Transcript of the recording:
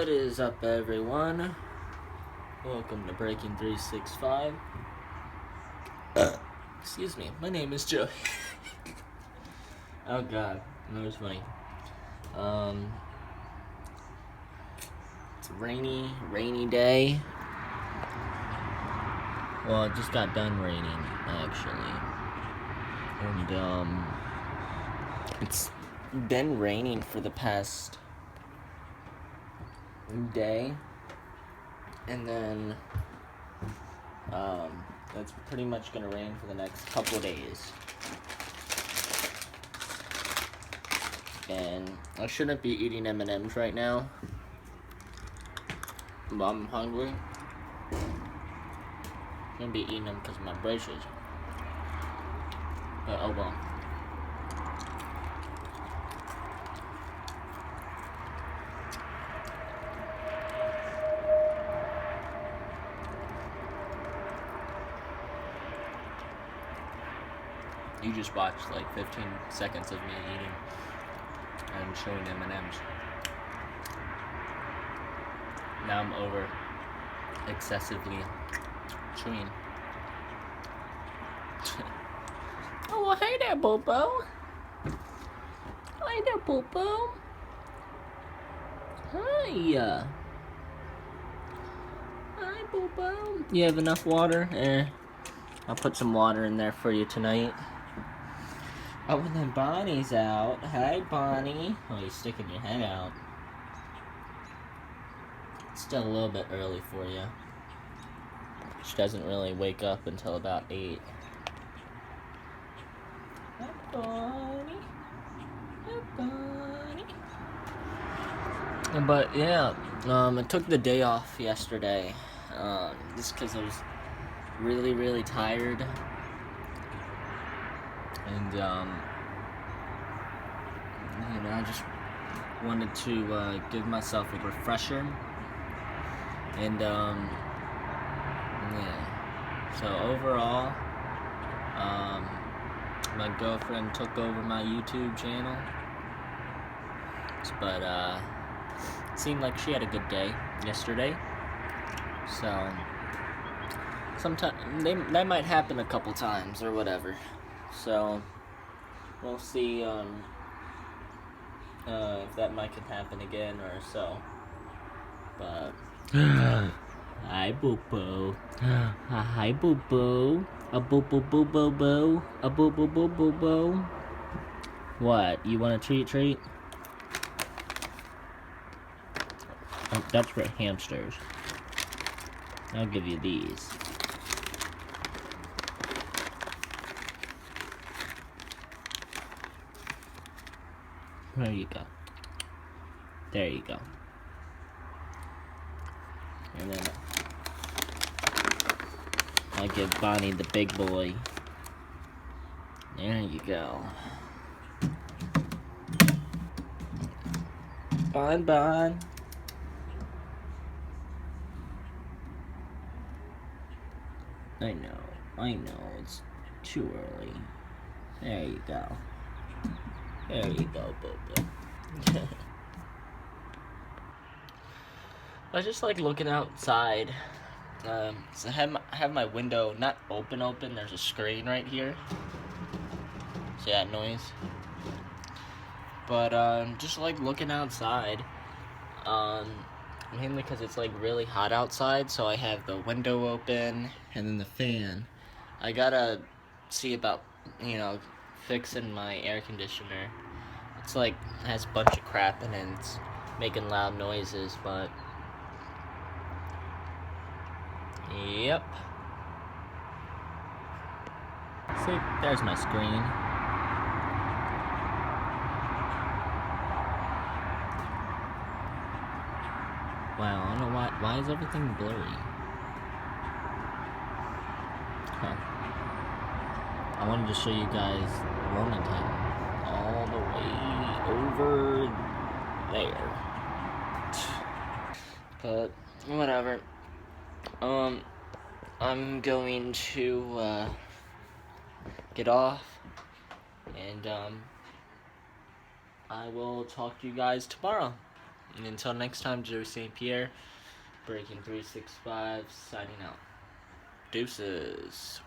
What is up, everyone? Welcome to Breaking 365. Excuse me, my name is Joe. Oh god, that was funny. It's a rainy day. Well, it just got done raining, actually. And, it's been raining for the past day. And then, it's pretty much gonna rain for the next couple of days. And I shouldn't be eating M&Ms right now, but I'm hungry. I'm gonna be eating them because of my braces. But oh well. You just watched like 15 seconds of me eating and showing M&Ms. Now I'm over excessively chewing. Oh, well, hey there, Bobo. Hey there, Bobo. Hi. Hi, Bobo. You have enough water? I'll put some water in there for you tonight. Oh, and then Bonnie's out. Hi, Bonnie. Oh, you're sticking your head out. It's still a little bit early for you. She doesn't really wake up until about 8. Hi, Bonnie. Hi, Bonnie. But yeah, I took the day off yesterday. Just because I was really tired. And, I just wanted to give myself a refresher. And, yeah. So overall, my girlfriend took over my YouTube channel. But, it seemed like she had a good day yesterday. So, sometimes, that might happen a couple times or whatever. So, we'll see, if that might could happen again or so. But, hi, Boo-Boo. Hi, Boo-Boo. A boo-boo-boo-boo-boo. A boo-boo-boo-boo-boo. What, you want a treat? Oh, that's for hamsters. I'll give you these. There you go. There you go. And then I'll give Bonnie the big boy. There you go. Bon. I know, it's too early. There you go. There you go, Bobo. I just like looking outside. So I have my window not open. There's a screen right here. See that noise? But just like looking outside. Mainly because it's like really hot outside, so I have the window open and then the fan. I gotta see about, fixing my air conditioner. It's like, has a bunch of crap in it, and it's making loud noises, but yep. See, there's my screen. Wow, I don't know why is everything blurry? Huh. I wanted to show you guys Wilmington all the way over there. But, whatever. I'm going to, get off, and, I will talk to you guys tomorrow. And until next time, Joe St. Pierre, Breaking 365, signing out. Deuces.